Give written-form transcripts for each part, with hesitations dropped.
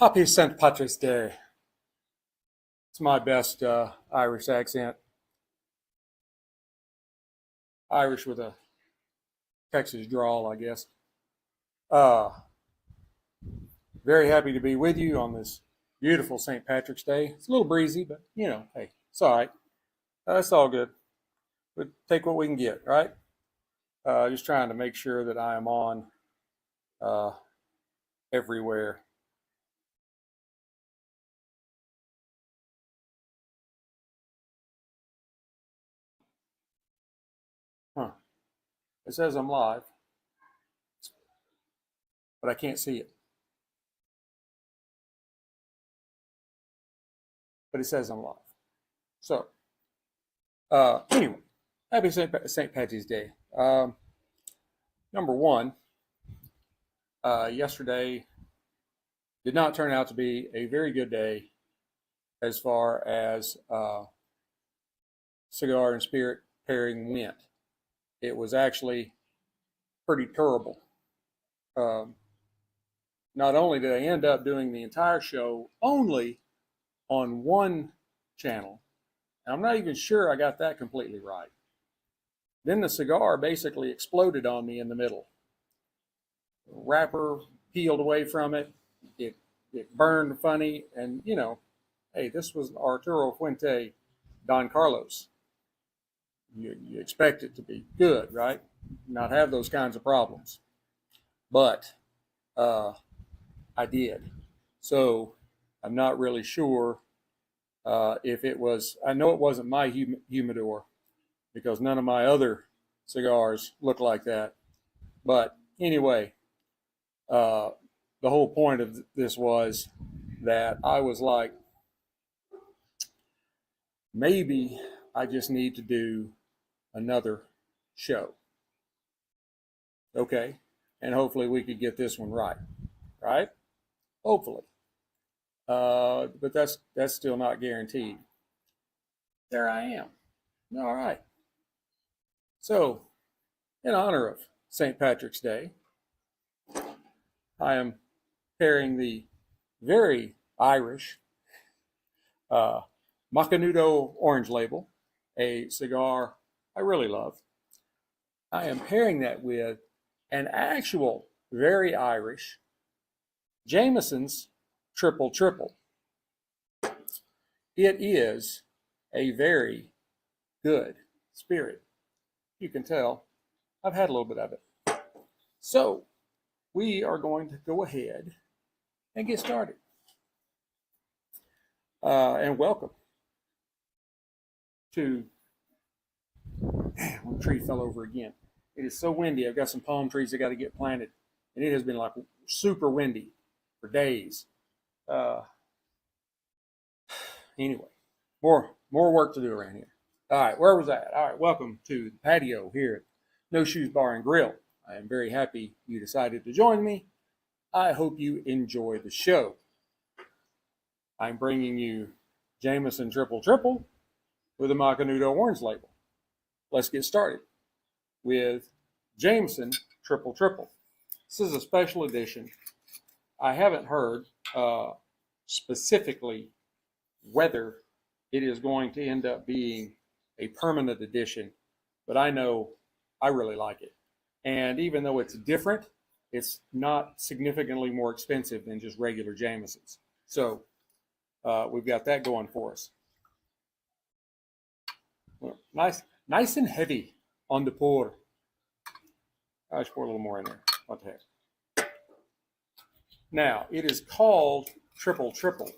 Happy St. Patrick's Day. It's my best Irish accent. Irish with a Texas drawl, I guess. Uh, very happy to be with you on this beautiful St. Patrick's Day. It's a little breezy, but hey, it's all right. It's all good. We take what we can get, right? Just trying to make sure that I am on uh, everywhere. Huh. It says I'm live, but I can't see it. But it says I'm live. So, anyway, happy St. Patrick's Day. Number one, yesterday did not turn out to be a very good day as far as cigar and spirit pairing went. It was actually pretty terrible. Um, Not only did I end up doing the entire show only on one channel, and I'm not even sure I got that completely right. Then the cigar basically exploded on me in the middle. The wrapper peeled away from it. It burned funny, and hey, this was Arturo Fuente Don Carlos. You expect it to be good, right? Not have those kinds of problems. But I did. So I'm not really sure if it was, I know it wasn't my humidor because none of my other cigars look like that. But anyway, the whole point of this was that I was like, maybe I just need to do another show. Okay. And hopefully we could get this one right. Right? Hopefully. But that's still not guaranteed. There I am. All right. So, in honor of St. Patrick's Day, I am pairing the very Irish Macanudo Orange Label, a cigar I really love. I am pairing that with an actual very Irish Jameson's Triple Triple. It is a very good spirit. You can tell I've had a little bit of it. So we are going to go ahead and get started. And welcome to, one tree fell over again. It is so windy. I've got some palm trees I got to get planted. And it has been like super windy for days. Anyway, more work to do around here. All right, where was that? All right, welcome to the patio here at No Shoes Bar and Grill. I am very happy you decided to join me. I hope you enjoy the show. I'm bringing you Jameson Triple Triple with a Macanudo Orange Label. Let's get started with Jameson Triple Triple. This is a special edition. I haven't heard specifically whether it is going to end up being a permanent edition, but I know I really like it. And even though it's different, it's not significantly more expensive than just regular Jamesons. So we've got that going for us. Well, nice and heavy on the pour. I should pour a little more in there. What the heck? Now, it is called Triple Triple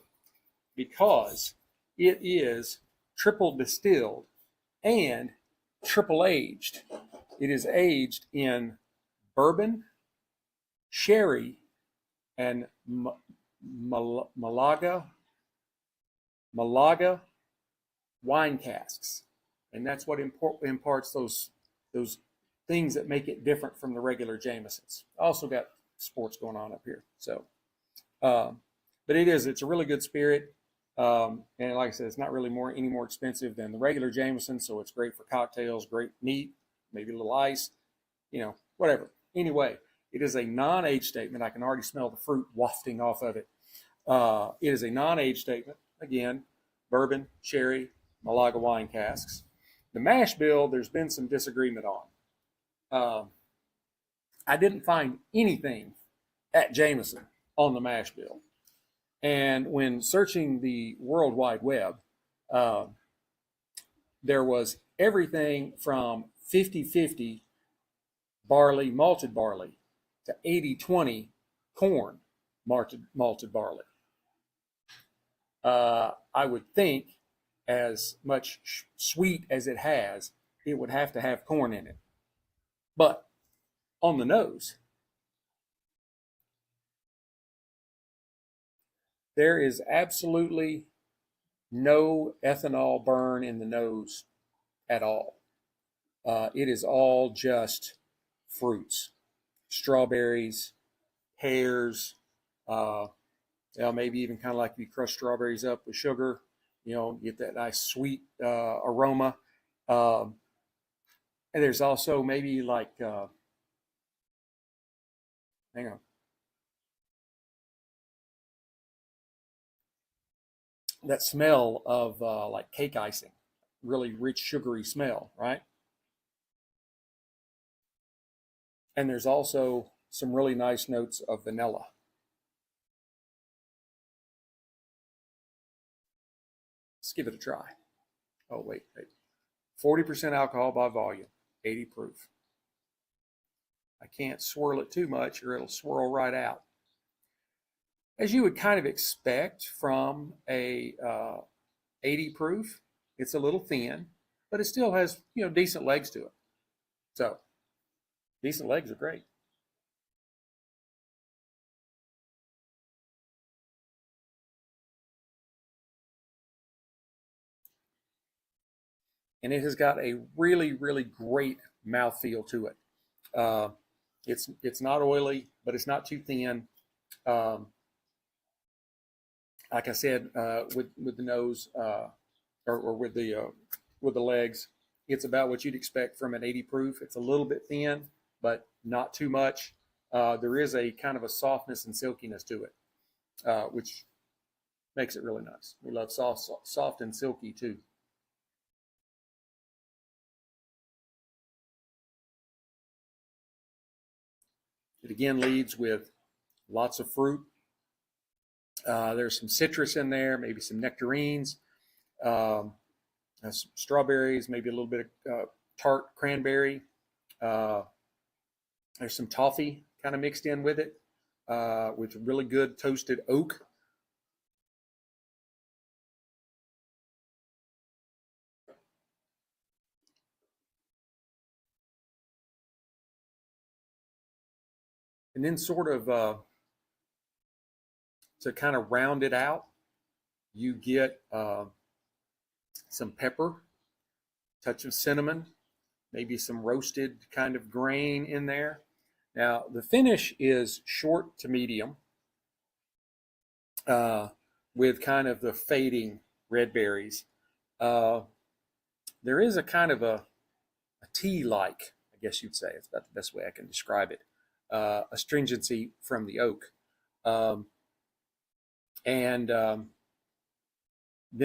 because it is triple distilled and triple aged. It is aged in bourbon, sherry, and Malaga wine casks. And that's what imparts those things that make it different from the regular Jamesons. Also got sports going on up here. So, but it's a really good spirit. And like I said, it's not really any more expensive than the regular Jameson. So it's great for cocktails, great neat, maybe a little ice, whatever. Anyway, it is a non-age statement. I can already smell the fruit wafting off of it. It is a non-age statement. Again, bourbon, sherry, Malaga wine casks. The mash bill, there's been some disagreement on. I didn't find anything at Jameson on the mash bill. And when searching the World Wide Web, uh, there was everything from 50-50 barley, malted barley, to 80-20 corn, malted barley. I would think, as much sweet as it has, it would have to have corn in it. But on the nose, there is absolutely no ethanol burn in the nose at all. It is all just fruits, strawberries, pears, maybe even kind of like you crush strawberries up with sugar, get that nice sweet aroma. And there's also maybe like, hang on, that smell of like cake icing, really rich, sugary smell, right? And there's also some really nice notes of vanilla. Let's give it a try. Oh, wait. 40% alcohol by volume, 80 proof. I can't swirl it too much or it'll swirl right out. As you would kind of expect from a 80 proof, it's a little thin, but it still has, decent legs to it. So, decent legs are great. And it has got a really, really great mouthfeel to it. It's not oily, but it's not too thin. Like I said, with the nose or with the legs, it's about what you'd expect from an 80 proof. It's a little bit thin, but not too much. There is a kind of a softness and silkiness to it, which makes it really nice. We love soft and silky too. It again leads with lots of fruit. There's some citrus in there, maybe some nectarines, some strawberries, maybe a little bit of tart cranberry. There's some toffee kind of mixed in with it, with really good toasted oak. And then sort of to kind of round it out, you get some pepper, touch of cinnamon, maybe some roasted kind of grain in there. Now, the finish is short to medium with kind of the fading red berries. There is a kind of a tea-like, I guess you'd say, it's about the best way I can describe it, astringency from the oak. And then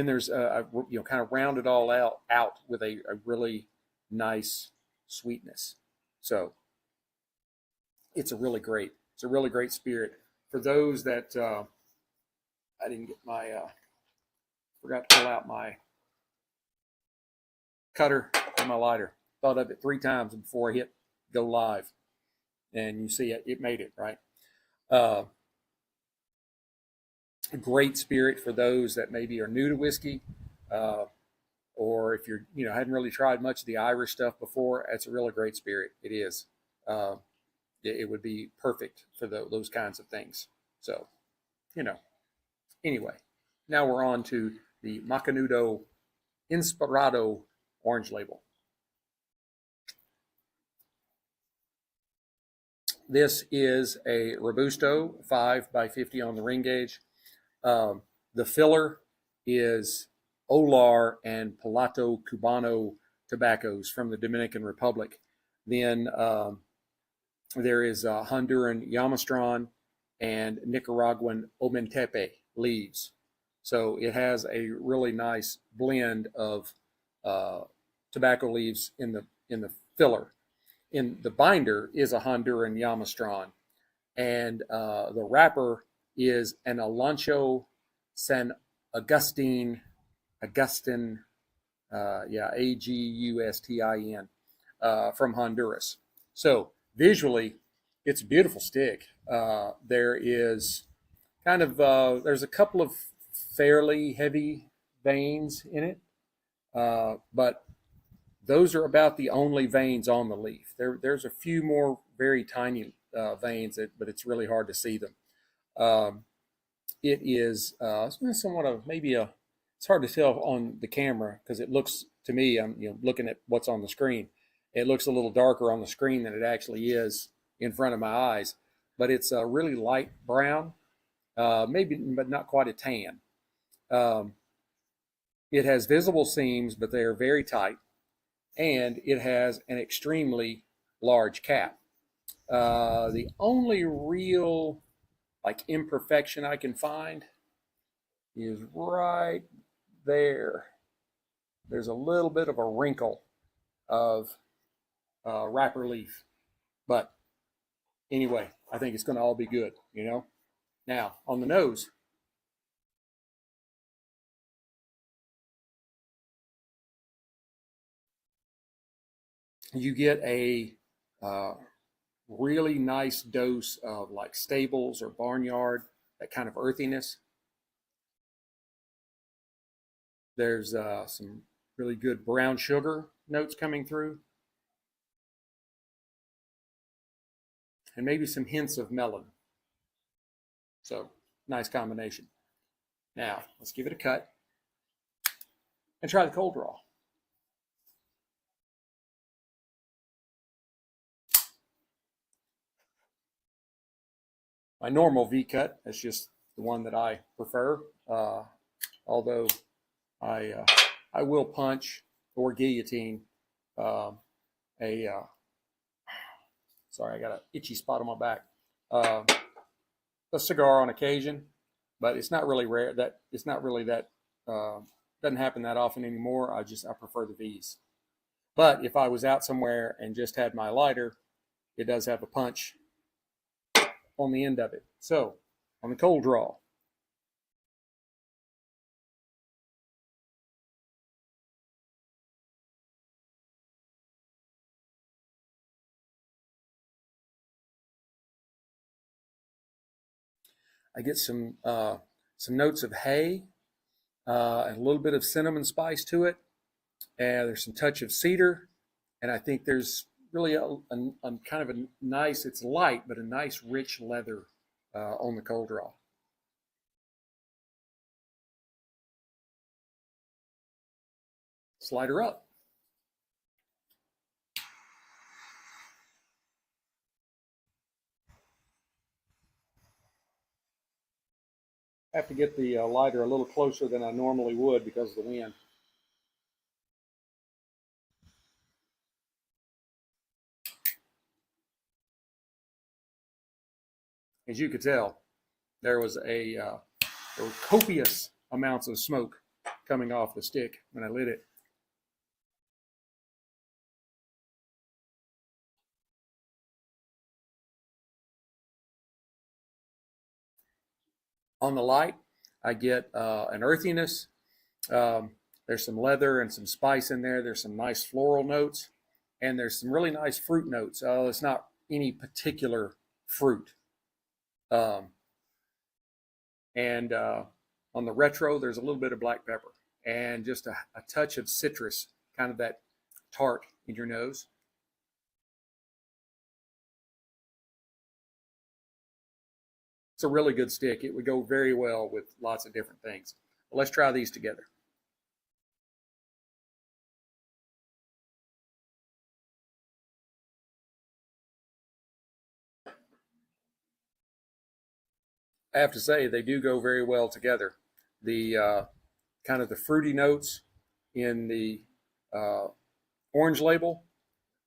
there's kind of round it all out with a really nice sweetness. So it's a really great spirit. For those that I didn't get my forgot to pull out my cutter and my lighter. Thought of it 3 times before I hit go live, and you see it made it right. A great spirit for those that maybe are new to whiskey, or if you're hadn't really tried much of the Irish stuff before. It's a really great spirit. It is. It would be perfect for those kinds of things. So, anyway, now we're on to the Macanudo Inspirado orange label. This is a Robusto 5x50 on the ring gauge. The filler is Olar and Pilato Cubano tobaccos from the Dominican Republic. Then there is Honduran Yamastron and Nicaraguan Omentepe, leaves. So it has a really nice blend of tobacco leaves in the filler. In the binder is a Honduran Yamastron, and the wrapper is an Alancho San Agustin, Agustin, from Honduras. So visually, it's a beautiful stick. There is there's a couple of fairly heavy veins in it, but those are about the only veins on the leaf. There's a few more very tiny veins, but it's really hard to see them. It is somewhat of maybe it's hard to tell on the camera because it looks to me, I'm looking at what's on the screen. It looks a little darker on the screen than it actually is in front of my eyes, but it's a really light brown, maybe, but not quite a tan. It has visible seams, but they are very tight, and it has an extremely large cap. The only real imperfection I can find is right there. There's a little bit of a wrinkle of wrapper leaf, but anyway, I think it's going to all be good. Now on the nose, you get a really nice dose of stables or barnyard, that kind of earthiness. There's some really good brown sugar notes coming through, and maybe some hints of melon. So nice combination. Now let's give it a cut and try the cold draw. My normal V cut, that's just the one that I prefer. Although I will punch or guillotine sorry, I got an itchy spot on my back. A cigar on occasion, but it's not really rare. Doesn't happen that often anymore. I prefer the V's. But if I was out somewhere and just had my lighter, it does have a punch on the end of it. So on the cold draw, I get some notes of hay and a little bit of cinnamon spice to it. And there's some touch of cedar, and I think there's really a kind of a nice. It's light, but a nice rich leather on the cold draw. Slide her up. I have to get the lighter a little closer than I normally would because of the wind. As you could tell, there were copious amounts of smoke coming off the stick when I lit it. On the light, I get an earthiness. There's some leather and some spice in there. There's some nice floral notes, and there's some really nice fruit notes. It's not any particular fruit. And on the retro, there's a little bit of black pepper and just a touch of citrus, kind of that tart in your nose. It's a really good stick. It would go very well with lots of different things. Well, let's try these together. I have to say they do go very well together. The kind of the fruity notes in the orange label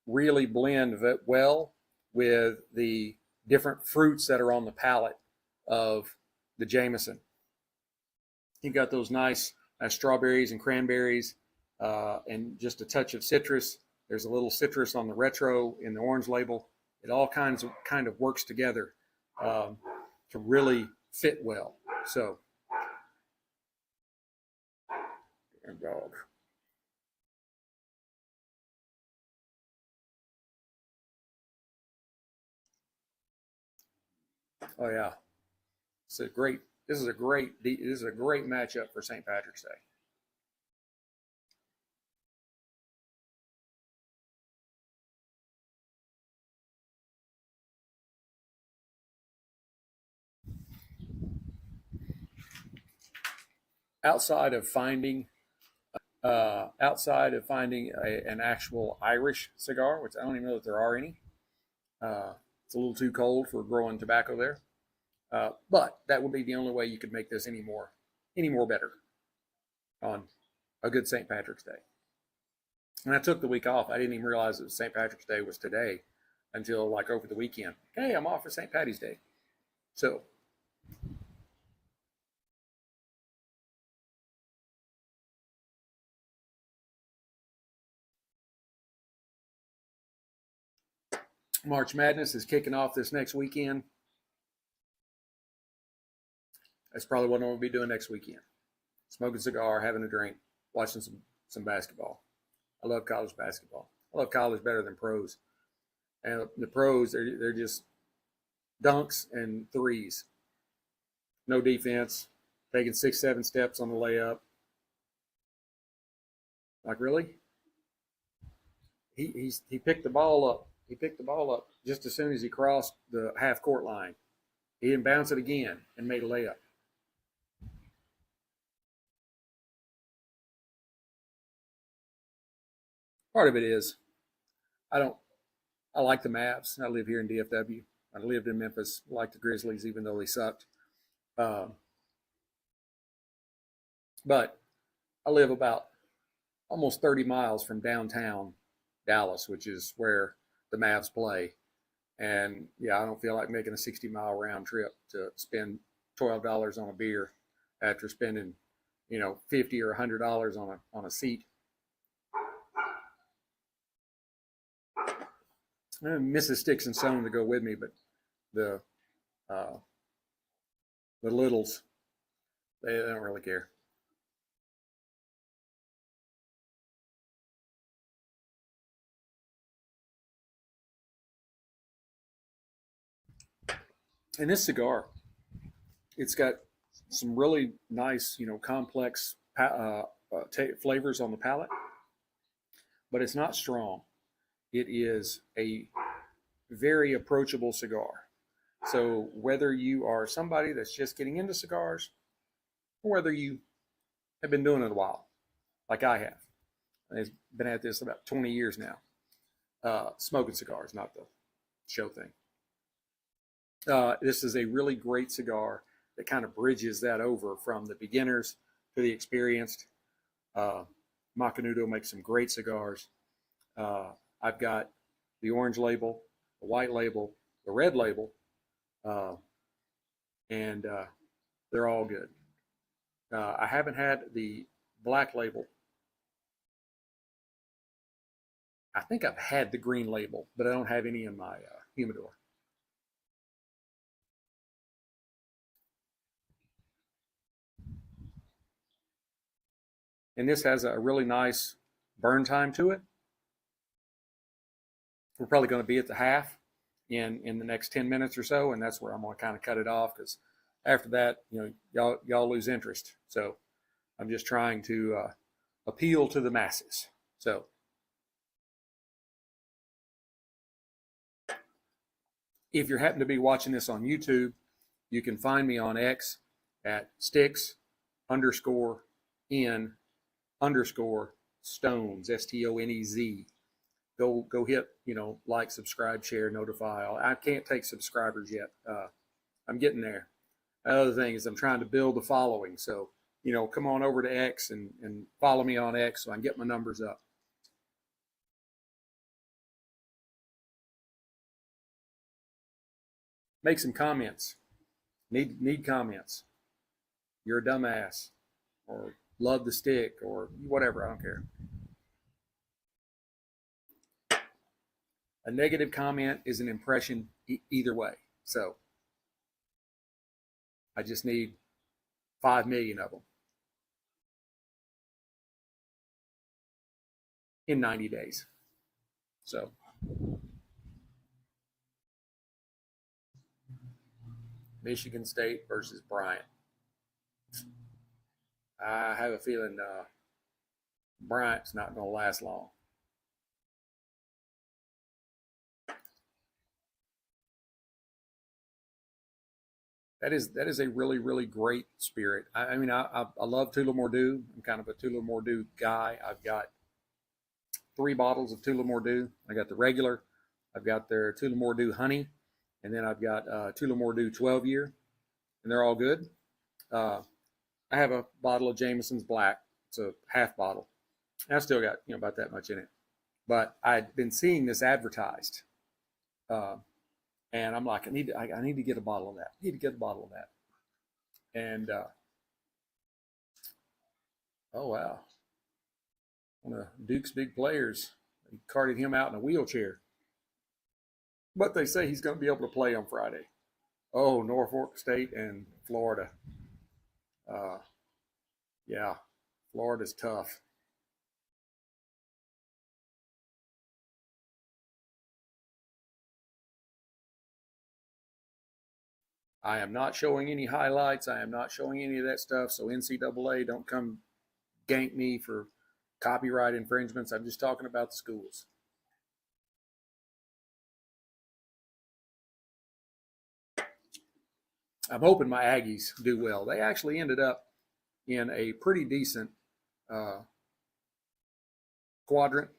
really blend well with the different fruits that are on the palate of the Jameson. You got those nice strawberries and cranberries, and just a touch of citrus. There's a little citrus on the retro in the orange label. It all kind of works together to really fit well. So, dog. Oh yeah, it's a great. This is a great. This is a great matchup for St. Patrick's Day. Outside of finding an actual Irish cigar, which I don't even know that there are any. It's a little too cold for growing tobacco there, but that would be the only way you could make this any more better on a good St. Patrick's Day. And I took the week off. I didn't even realize that St. Patrick's Day was today until like over the weekend. Hey, I'm off for St. Patty's Day. So March Madness is kicking off this next weekend. That's probably what I'm going to be doing next weekend. Smoking a cigar, having a drink, watching some basketball. I love college basketball. I love college better than pros. And the pros, they're just dunks and threes. No defense, taking 6-7 steps on the layup. Like, really? He picked the ball up. He picked the ball up just as soon as he crossed the half court line. He didn't bounce it again and made a layup. Part of it is I don't. I like the Mavs. I live here in DFW. I lived in Memphis. I like the Grizzlies, even though they sucked. Um, but I live about almost 30 miles from downtown Dallas, which is where the Mavs play. And yeah, I don't feel like making a 60-mile round trip to spend $12 on a beer after spending, $50 or $100 on a seat. Mrs. Sticks-n-Stonez to go with me, but the uh, the littles, they don't really care. And this cigar, it's got some really nice, complex flavors on the palate, but it's not strong. It is a very approachable cigar. So whether you are somebody that's just getting into cigars, or whether you have been doing it a while, like I have, I've been at this about 20 years now, smoking cigars, not the show thing. This is a really great cigar that kind of bridges that over from the beginners to the experienced. Uh, Macanudo makes some great cigars. I've got the orange label, the white label, the red label, uh, and they're all good. I haven't had the black label. I think I've had the green label, but I don't have any in my humidor. And this has a really nice burn time to it. We're probably going to be at the half in the next 10 minutes or so, and that's where I'm going to kind of cut it off because after that, y'all lose interest. So I'm just trying to appeal to the masses. So if you happen to be watching this on YouTube, you can find me on X at Sticks_N_Stonez, STONEZ. Go hit, like, subscribe, share, notify. I can't take subscribers yet. I'm getting there. Another thing is I'm trying to build a following. So, come on over to X and follow me on X so I can get my numbers up. Make some comments. Need comments. You're a dumbass. or love the stick or whatever. I don't care. A negative comment is an impression either way. So I just need 5 million of them in 90 days. So Michigan State versus Bryant. I have a feeling Bryant's not going to last long. That is a really, really great spirit. I mean, I love Tula Mordew. I'm kind of a Tula Mordew guy. I've got 3 bottles of Tula Mordew. I got the regular. I've got their Tula Mordew honey, and then I've got Tula Mordew 12 year, and they're all good. I have a bottle of Jameson's Black. It's a half bottle. And I still got about that much in it, but I'd been seeing this advertised. And I'm like, I need to get a bottle of that. I need to get a bottle of that. And oh wow, one of Duke's big players, he carted him out in a wheelchair. But they say he's going to be able to play on Friday. Oh, Norfolk State and Florida. Yeah, Florida's tough. I am not showing any highlights. I am not showing any of that stuff. So NCAA, don't come gank me for copyright infringements. I'm just talking about the schools. I'm hoping my Aggies do well. They actually ended up in a pretty decent quadrant.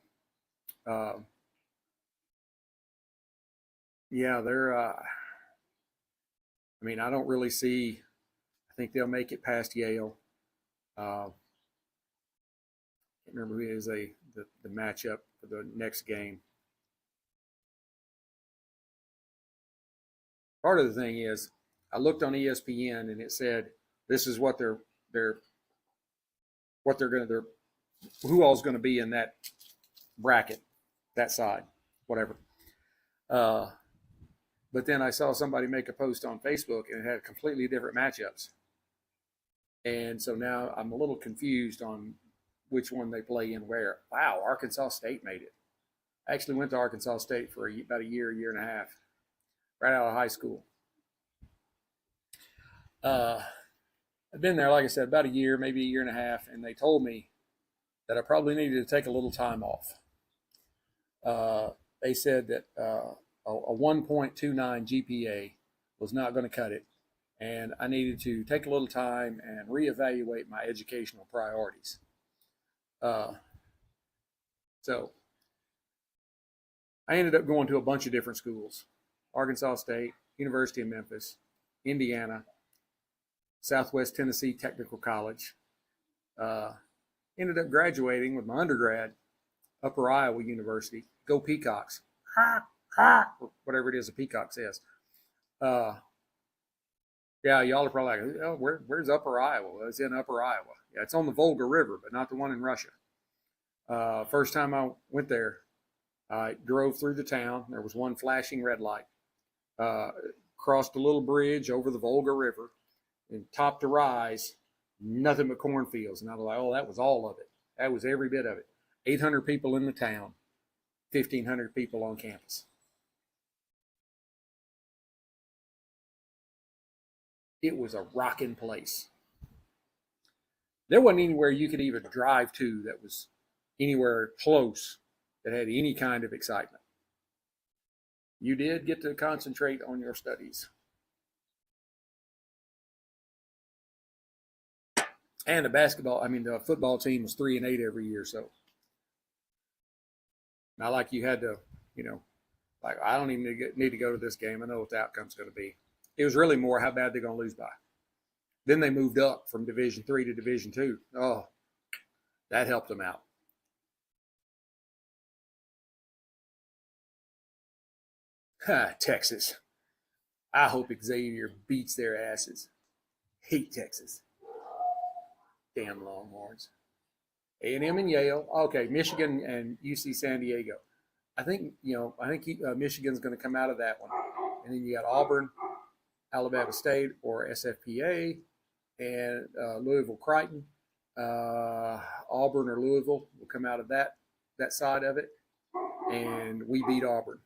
Yeah, they're. I mean, I don't really see. I think they'll make it past Yale. I can't remember who is the matchup for the next game. Part of the thing is, I looked on ESPN and it said this is what they're going to who all's going to be in that bracket, that side, whatever. But then I saw somebody make a post on Facebook and it had completely different matchups. And so now I'm a little confused on which one they play in where. Wow, Arkansas State made it. I actually went to Arkansas State for about a year and a half, right out of high school. I've been there, like I said, about a year, maybe a year and a half, and they told me that I probably needed to take a little time off. They said that a 1.29 GPA was not going to cut it, and I needed to take a little time and reevaluate my educational priorities. So I ended up going to a bunch of different schools: Arkansas State, University of Memphis, Indiana, Southwest Tennessee Technical College. Ended up graduating with my undergrad, Upper Iowa University. Go Peacocks. Whatever it is a peacock says. Yeah, y'all are probably like, oh, where's Upper Iowa? Well, it's in Upper Iowa. Yeah, it's on the Volga River, but not the one in Russia. First time I went there, I drove through the town. There was one flashing red light. Crossed a little bridge over the Volga River, and top to rise, nothing but cornfields. And I was like, oh, that was all of it. That was every bit of it. 800 people in the town, 1,500 people on campus. It was a rocking place. There wasn't anywhere you could even drive to that was anywhere close that had any kind of excitement. You did get to concentrate on your studies. And the football team was 3-8 every year. So not like you had to, like I don't even need to go to this game. I know what the outcome's going to be. It was really more how bad they're going to lose by. Then they moved up from Division III to Division II. Oh, that helped them out. Texas. I hope Xavier beats their asses. Hate Texas. Damn Longhorns. A&M and Yale. Okay, Michigan and UC San Diego. I think Michigan's going to come out of that one, and then you got Auburn, Alabama State, or SFPA, and Louisville Crichton. Auburn or Louisville will come out of that side of it, and we beat Auburn.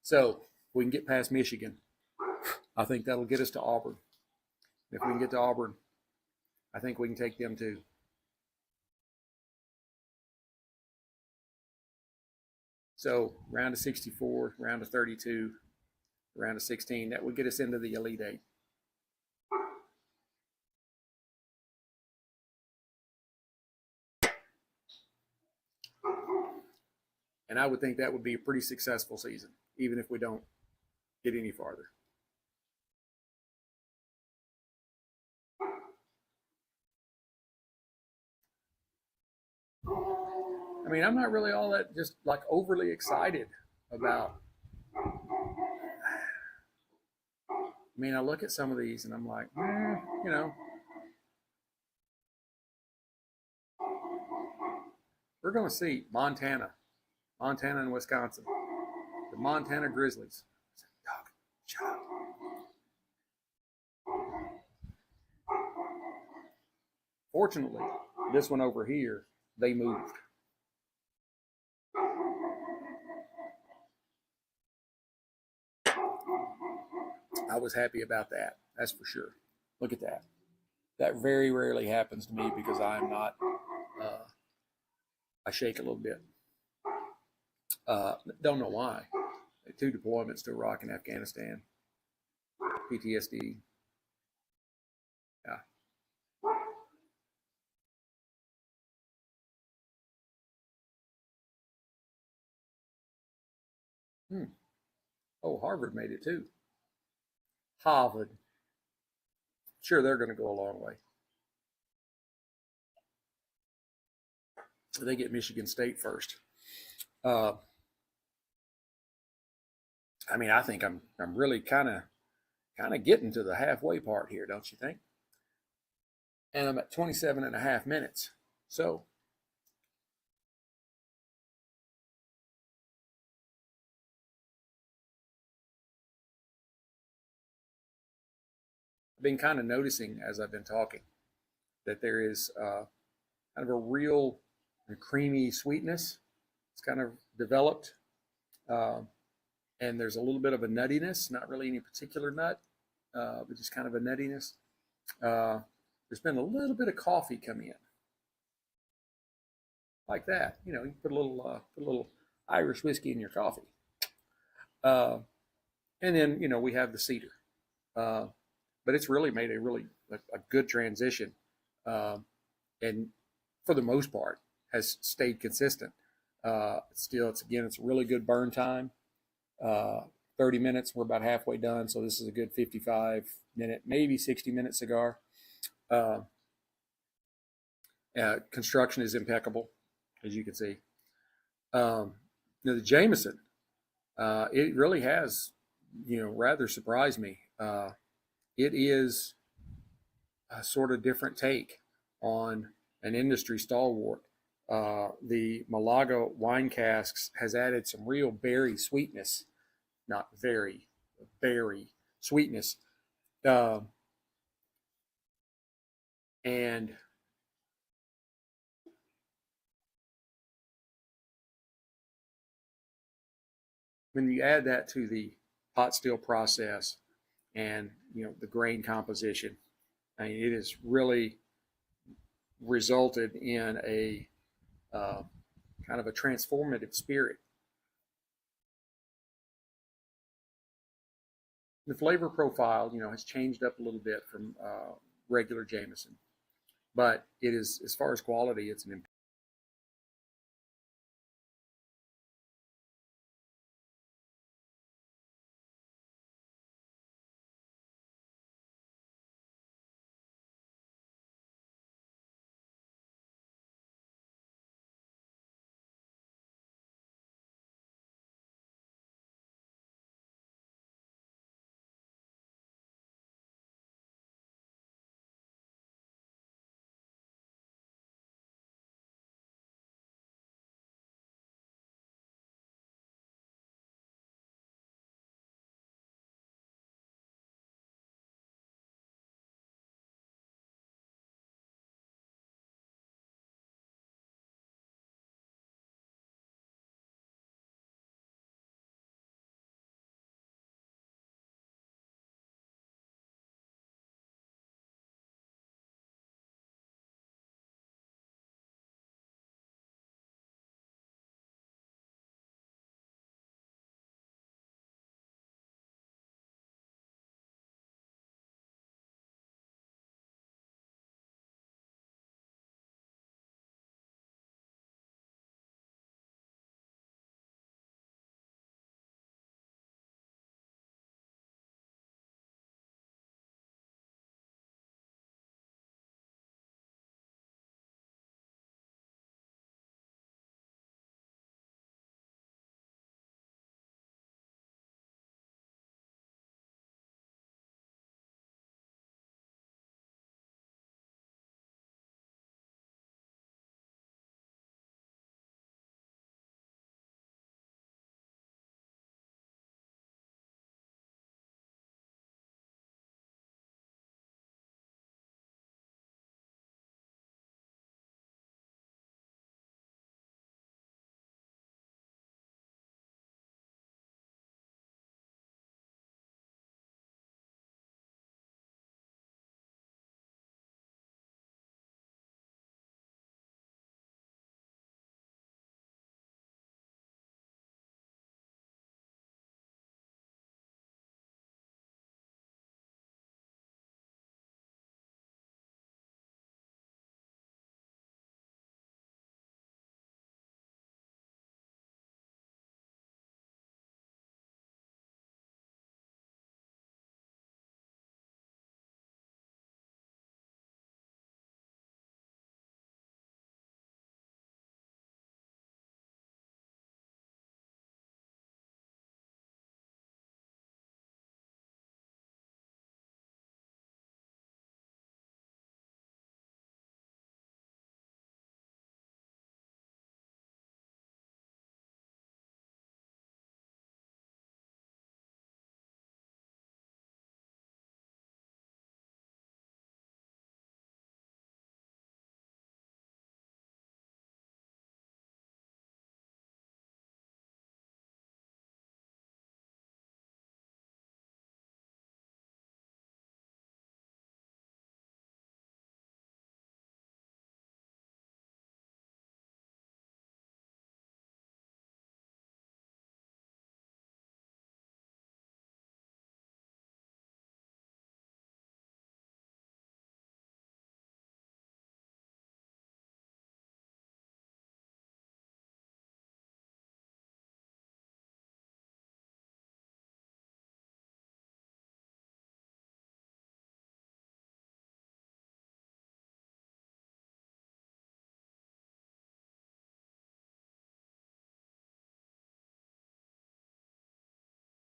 So we can get past Michigan. I think that'll get us to Auburn. If we can get to Auburn, I think we can take them too. So round of 64, round of 32, round of 16, that would get us into the Elite Eight. And I would think that would be a pretty successful season, even if we don't get any farther. I mean, I'm not really all that just like overly excited about. I mean, I look at some of these and I'm like, you know, we're going to see Montana and Wisconsin, the Montana Grizzlies. Dog, shut up. Fortunately, this one over here, they moved. I was happy about that. That's for sure. Look at that. That very rarely happens to me because I'm not, I shake a little bit. Don't know why. 2 deployments to Iraq and Afghanistan. PTSD. Yeah. Oh, Harvard made it too. Harvard. Sure, they're going to go a long way. They get Michigan State first. I mean, I think I'm really kind of getting to the halfway part here, don't you think? And I'm at 27 and a half minutes. So I've been kind of noticing as I've been talking that there is kind of a real creamy sweetness. It's kind of developed. And there's a little bit of a nuttiness, not really any particular nut, but just kind of a nuttiness. There's been a little bit of coffee come in, like that. You know, you put a little Irish whiskey in your coffee, and then we have the cedar, but it's really made a good transition, and for the most part has stayed consistent. Still, it's a really good burn time. 30 minutes, we're about halfway done, so this is a good 55-minute, maybe 60-minute cigar. Construction is impeccable, as you can see. The Jameson, it really has, rather surprised me. It is a sort of different take on an industry stalwart. The Malaga wine casks has added some real berry sweetness, not very berry sweetness, and when you add that to the pot still process and the grain composition, I mean, it has really resulted in a kind of a transformative spirit. The flavor profile, has changed up a little bit from regular Jameson, but it is, as far as quality, it's an